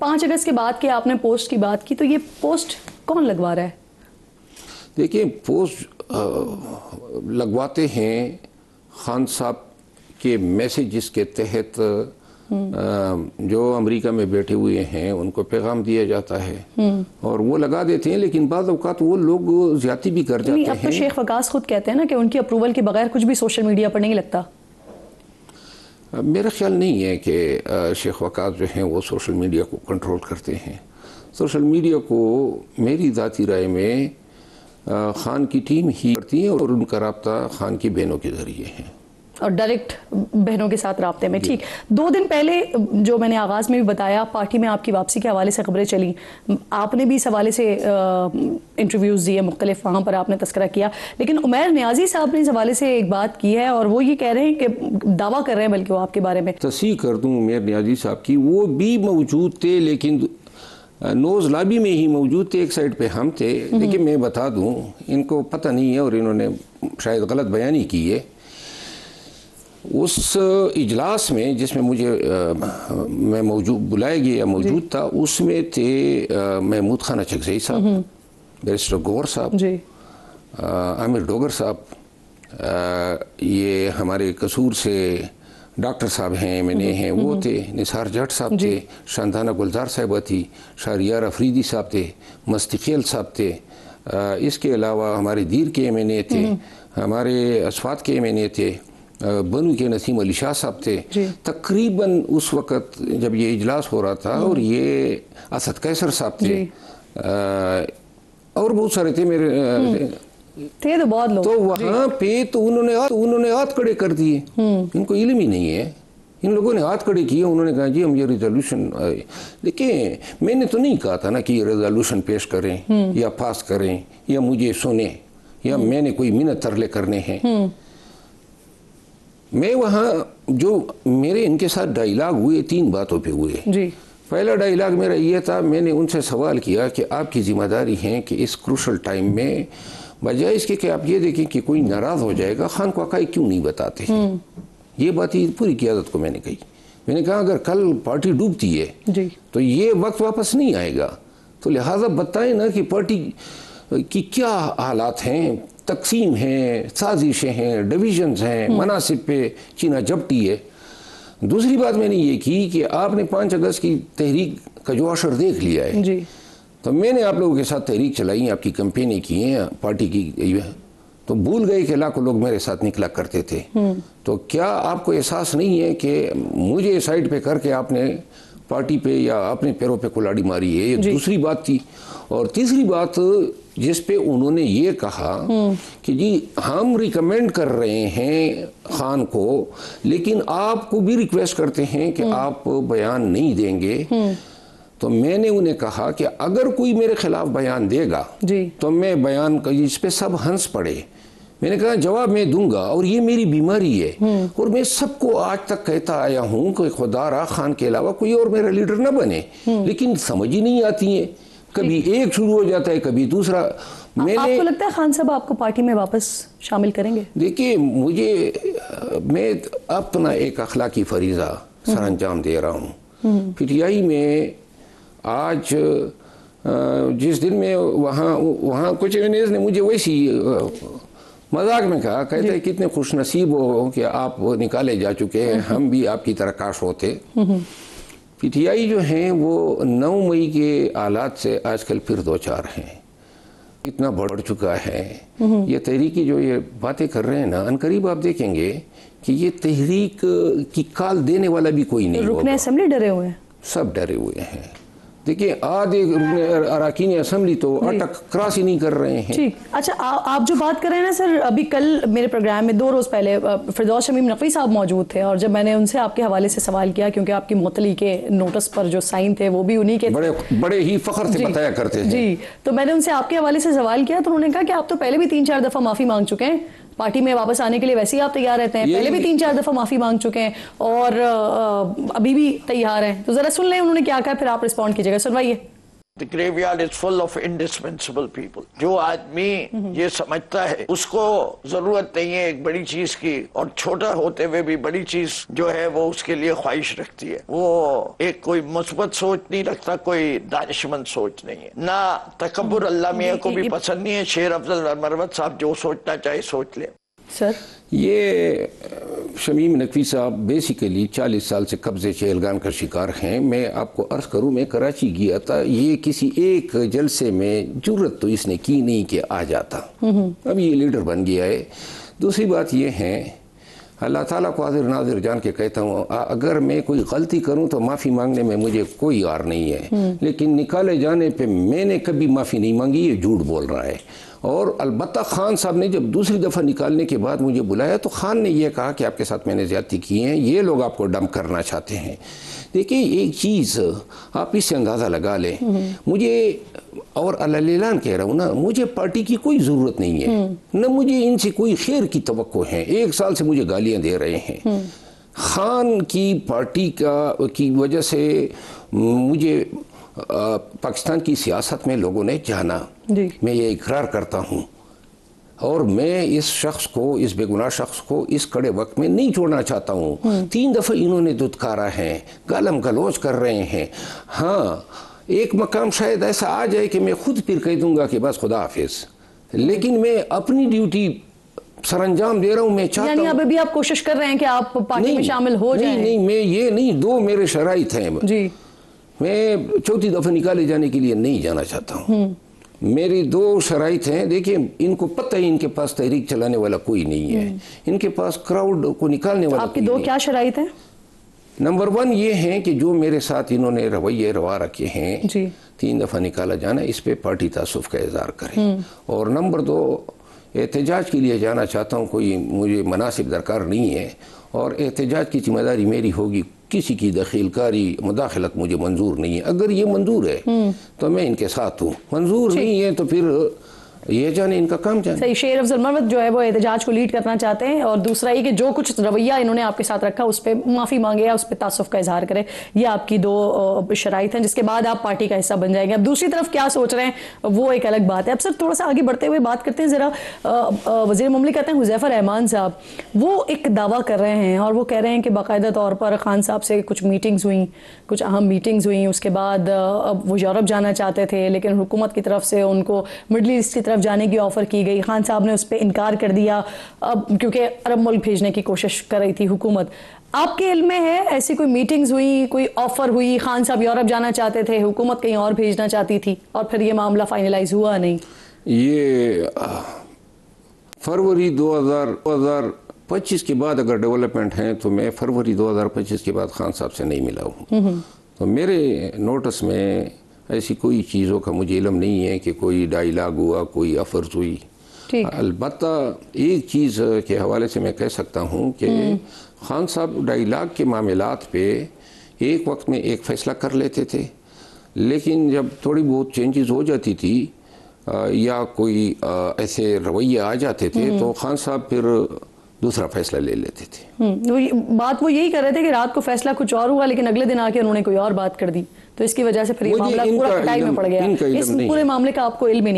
5 اگست کے بعد کہ آپ نے پوسٹ کی بات کی، تو یہ پوسٹ کون لگوا رہا ہے؟ دیکھیں، پوسٹ لگواتے ہیں خان صاحب کے میسیجز کے تحت جو امریکہ میں بیٹھے ہوئے ہیں ان کو پیغام دیا جاتا ہے اور وہ لگا دیتے ہیں، لیکن بعض اوقات وہ لوگ زیادتی بھی کر جاتے ہیں۔ اب تو شیخ وقاص خود کہتے ہیں نا کہ ان کی اپروول کے بغیر کچھ بھی سوشل میڈیا پر نہیں لگتا۔ میرا خیال نہیں ہے کہ شیخ وقاص جو ہیں وہ سوشل میڈیا کو کنٹرول کرتے ہیں۔ سوشل میڈیا کو میری ذاتی رائے میں خان کی ٹیم ہی کرتی ہے اور ان کا رابطہ خان کی بہنوں کے ذریعے ہے، اور ڈائریکٹ بہنوں کے ساتھ رابطے میں۔ ٹھیک، 2 دن پہلے جو میں نے آغاز میں بھی بتایا، پارٹی میں آپ کی واپسی کے حوالے سے خبریں چلی، آپ نے بھی اس حوالے سے انٹرویوز دیے مختلف، وہاں پر آپ نے تذکرہ کیا، لیکن عمیر نیازی صاحب نے اس حوالے سے ایک بات کی ہے اور وہ یہ کہہ رہے ہیں کہ دعویٰ کر رہے ہیں بلکہ وہ آپ کے بارے میں، تصحیح کر دوں عمیر نیازی صاحب کی، وہ بھی موجود تھے لیکن نوز لابی میں ہی موجود تھے، ایک سائڈ پہ ہم تھے۔ لیکن میں بتا دوں، ان کو پتہ نہیں ہے اور انہوں نے شاید غلط بیانی کی ہے، اس اجلاس میں جس میں مجھے میں بلایا گیا موجود تھا، اس میں تھے محمود خان اچکزئی صاحب، بیرسٹر گور صاحب، عامر ڈوگر صاحب، یہ ہمارے قصور سے ڈاکٹر صاحب ہیں، ایم این اے ہیں، وہ تھے، نثار جٹ صاحب تھے، شاندانہ گلزار صاحبہ تھی، شہریار افریدی صاحب تھے، مستقیل صاحب تھے، اس کے علاوہ ہمارے دیر کے ایم این اے تھے، ہمارے اسفات کے ایم این اے تھے، بنو کے نسیم علی شاہ صاحب تھے۔ تقریباً اس وقت جب یہ اجلاس ہو رہا تھا، اور یہ اسد قیصر صاحب تھے اور بہت سارے تھے میرے تھے، تو بہت لوگ، تو وہاں پہ تو انہوں نے ہاتھ کھڑے کر دیے، ان کو علم ہی نہیں ہے، ان لوگوں نے ہاتھ کھڑے کیے، انہوں نے کہا جی ہم یہ ریزولوشن، دیکھیں میں نے تو نہیں کہا تھا نا کہ یہ ریزولوشن پیش کریں یا پاس کریں یا مجھے سنیں یا میں نے کوئی منت ترلے کرنے ہیں۔ میں وہاں جو میرے ان کے ساتھ ڈائیلاگ ہوئے 3 باتوں پہ ہوئے۔ پہلا ڈائیلاگ میرا یہ تھا، میں نے ان سے سوال کیا کہ آپ کی ذمہ داری ہے کہ اس کروشل ٹائم میں بجائے اس کے کہ آپ یہ دیکھیں کہ کوئی ناراض ہو جائے گا، خان کو حقائق کیوں نہیں بتاتے ہیں؟ یہ بات ہی پوری قیادت کو میں نے کہی۔ میں نے کہا اگر کل پارٹی ڈوبتی ہے تو یہ وقت واپس نہیں آئے گا، تو لہٰذا بتائیں نا کہ پارٹی کی کیا حالات ہیں، تقسیم ہیں، سازشیں ہیں، ڈویژنز ہیں، مناصب پہ چینا جپٹی ہے۔ دوسری بات میں نے یہ کی کہ آپ نے 5 اگست کی تحریک کا جو عشر دیکھ لیا ہے، تو میں نے آپ لوگوں کے ساتھ تحریک چلائی، آپ کی کمپینیں کی ہیں پارٹی کی، تو بھول گئے کہ لاکھوں لوگ میرے ساتھ نکلا کرتے تھے۔ تو کیا آپ کو احساس نہیں ہے کہ مجھے سائڈ پہ کر کے آپ نے پارٹی پہ یا اپنے پیروں پہ کلاڑی ماری ہے؟ یہ دوسری بات تھی۔ اور تیسری بات جس پہ انہوں نے یہ کہا کہ جی ہم ریکمینڈ کر رہے ہیں خان کو، لیکن آپ کو بھی ریکویسٹ کرتے ہیں کہ آپ بیان نہیں دیں گے، تو میں نے انہیں کہا کہ اگر کوئی میرے خلاف بیان دے گا تو میں بیان کا اس پہ سب ہنس پڑے۔ میں نے کہا جواب میں دوں گا، اور یہ میری بیماری ہے، اور میں سب کو آج تک کہتا آیا ہوں کہ خدا را خان کے علاوہ کوئی اور میرا لیڈر نہ بنے، لیکن سمجھ ہی نہیں آتی ہیں، کبھی ایک شروع ہو جاتا ہے کبھی دوسرا۔ آپ کو لگتا ہے خان صاحب آپ کو پارٹی میں واپس شامل کریں گے؟ دیکھیے میں اپنا ایک اخلاقی فریضہ سر انجام دے رہا ہوں۔ پٹیائی میں آج جس دن میں وہاں کچھ ایونیز نے مجھے ویسی مذاق میں کہا، کہتے ہیں کتنے خوش نصیب ہو کہ آپ نکالے جا چکے ہیں، ہم بھی آپ کی طرح کاش ہوتے۔ پی ٹی آئی جو ہیں وہ 9 مئی کے حالات سے آج کل پھر 2-4 ہیں، اتنا بڑھ چکا ہے۔ یہ تحریکی جو یہ باتیں کر رہے ہیں نا، عنقریب آپ دیکھیں گے کہ یہ تحریک کی کال دینے والا بھی کوئی نہیں ہوگا۔ رکن اسمبلی ڈرے ہوئے ہیں، سب ڈرے ہوئے ہیں۔ دیکھیں آدھے اراکین اسمبلی تو اٹک کراس ہی نہیں کر رہے ہیں۔ ٹھیک، اچھا آپ جو بات کر رہے ہیں نا سر، ابھی کل میرے پروگرام میں 2 روز پہلے فردوس شمیم نقوی صاحب موجود تھے، اور جب میں نے ان سے آپ کے حوالے سے سوال کیا، کیونکہ آپ کی معطلی کے نوٹس پر جو سائن تھے وہ بھی انہی کے بڑے ہی فخر سے بتایا کرتے ہیں، جی، تو میں نے ان سے آپ کے حوالے سے سوال کیا تو انہوں نے کہا کہ آپ تو پہلے بھی 3-4 دفعہ معافی مانگ چکے ہیں، پارٹی میں واپس آنے کے لیے ویسے ہی آپ تیار رہتے ہیں، پہلے بھی 3-4 دفعہ معافی مانگ چکے ہیں اور ابھی بھی تیار ہیں۔ تو ذرا سن لیں انہوں نے کیا کہا، پھر آپ رسپونڈ کیجیے گا، سنوائیے۔ The graveyard is full of indispensable people. جو آدمی یہ سمجھتا ہے اس کو ضرورت نہیں ہے ایک بڑی چیز کی، اور چھوٹا ہوتے ہوئے بھی بڑی چیز جو ہے وہ اس کے لیے خواہش رکھتی ہے، وہ ایک کوئی مثبت سوچ نہیں رکھتا، کوئی دانشمند سوچ نہیں ہے، نہ تکبر اللہ میاں کو بھی پسند نہیں ہے۔ شیر افضل مروت صاحب جو سوچنا چاہے سوچ لے۔ سر یہ شمیم نقوی صاحب بیسیکلی 40 سال سے قبضے چہلگان کا شکار ہیں۔ میں آپ کو عرض کروں، میں کراچی گیا تھا، یہ کسی ایک جلسے میں جرت تو اس نے کی نہیں کہ آ جاتا، اب یہ لیڈر بن گیا ہے۔ دوسری بات یہ ہے، اللہ تعالیٰ کو حاضر ناظر جان کے کہتا ہوں، اگر میں کوئی غلطی کروں تو معافی مانگنے میں مجھے کوئی عار نہیں ہے، لیکن نکالے جانے پہ میں نے کبھی معافی نہیں مانگی، یہ جھوٹ بول رہا ہے۔ اور البتہ خان صاحب نے جب دوسری دفعہ نکالنے کے بعد مجھے بلایا تو خان نے یہ کہا کہ آپ کے ساتھ میں نے زیادتی کی ہیں، یہ لوگ آپ کو ڈمپ کرنا چاہتے ہیں۔ دیکھیں ایک چیز آپ اس سے اندازہ لگا لیں، مجھے، اور اعلان کہہ رہا ہوں نا، مجھے پارٹی کی کوئی ضرورت نہیں ہے، نہ مجھے ان سے کوئی خیر کی توقع ہے۔ 1 سال سے مجھے گالیاں دے رہے ہیں۔ خان کی پارٹی کی وجہ سے مجھے پاکستان کی سیاست میں لوگوں نے جانا، میں یہ اقرار کرتا ہوں، اور میں اس شخص کو، اس بے گناہ شخص کو اس کڑے وقت میں نہیں چھوڑنا چاہتا ہوں۔ 3 دفعہ انہوں نے دھتکارا ہے، گالم گلوچ کر رہے ہیں۔ ہاں ایک مقام شاید ایسا آ جائے کہ میں خود پھر کہہ دوں گا کہ بس خدا حافظ، لیکن میں اپنی ڈیوٹی سر انجام دے رہا ہوں۔ میں چاہتا ہوں، یعنی ابھی آپ کوشش کر رہے ہیں کہ آپ پارٹی میں شامل ہو جائیں؟ نہیں، میں یہ نہیں، 2 میرے شرائط ہیں جی، میں 4تھی دفعہ نکالے جانے کے لیے نہیں جانا چاہتا ہوں۔ میری 2 شرائط ہیں، دیکھیں ان کو پتہ ہے ان کے پاس تحریک چلانے والا کوئی نہیں ہے، ان کے پاس کراؤڈ کو نکالنے والا آپ کی 2 کیا شرائط ہیں؟ نمبر 1 یہ ہیں کہ جو میرے ساتھ انہوں نے رویے روا رکھے ہیں، 3 دفعہ نکالا جانا، اس پہ پارٹی تعصب کا اظہار کریں۔ اور نمبر 2 احتجاج کے لیے جانا چاہتا ہوں، کوئی مجھے مناسب درکار نہیں ہے، اور احتجاج کی ذمہ داری میری ہوگی، کسی کی دخیل کاری مداخلت مجھے منظور نہیں ہے۔ اگر یہ منظور ہے تو میں ان کے ساتھ ہوں، منظور نہیں ہے تو پھر یہ جانے ان کا کام جانے۔ صحیح، شیر افضل مروت جو ہے وہ احتجاج کو لیڈ کرنا چاہتے ہیں، اور دوسرا یہ کہ جو کچھ رویہ انہوں نے آپ کے ساتھ رکھا اس پہ معافی مانگے یا اس پہ تعصب کا اظہار کرے، یہ آپ کی 2 شرائط ہیں، جس کے بعد آپ پارٹی کا حصہ بن جائیں گے۔ اب دوسری طرف کیا سوچ رہے ہیں وہ ایک الگ بات ہے۔ اب سر تھوڑا سا آگے بڑھتے ہوئے بات کرتے ہیں، ذرا وزیر مملکت ہیں حذیفہ رحمان صاحب، وہ ایک دعویٰ کر رہے ہیں اور وہ کہہ رہے ہیں کہ باقاعدہ طور پر خان صاحب سے کچھ میٹنگز ہوئیں، کچھ اہم میٹنگز ہوئیں، اس کے بعد وہ یورپ جانا چاہتے تھے لیکن حکومت کی طرف سے ان کو مڈل ایسٹ کی طرف جانے کی آفر کی گئی، خان صاحب نے اس پہ انکار کر دیا، اب کیونکہ عرب ملک بھیجنے کی کوشش کر رہی تھی حکومت۔ آپ کے علم میں ہے ایسی کوئی میٹنگز ہوئی، کوئی آفر ہوئی، خان صاحب یورپ جانا چاہتے تھے، حکومت کہیں اور بھیجنا چاہتی تھی، اور پھر یہ معاملہ فائنلائز ہوا نہیں؟ یہ فروری 2025 کے بعد اگر ڈیولپمنٹ ہیں تو میں فروری 2025 کے بعد خان صاحب سے نہیں ملا ہوں، تو میرے نوٹس میں ایسی کوئی چیزوں کا مجھے علم نہیں ہے کہ کوئی ڈائیلاگ ہوا، کوئی آفرز ہوئی۔ البتہ ایک چیز کے حوالے سے میں کہہ سکتا ہوں کہ خان صاحب ڈائیلاگ کے معاملات پہ ایک وقت میں ایک فیصلہ کر لیتے تھے، لیکن جب تھوڑی بہت چینجز ہو جاتی تھی یا کوئی ایسے رویے آ جاتے تھے تو خان صاحب پھر دوسرا فیصلہ لے لیتے تھے۔ بات وہ یہی کر رہے تھے کہ رات کو فیصلہ کچھ اور ہوا لیکن اگلے دن آ کے انہوں نے کوئی اور بات کر دی، تو اس کی وجہ سے پھر یہ معاملہ پورا کٹائی میں پڑ گیا۔ اس پورے معاملے کا آپ کو علم ہی نہیں ہے۔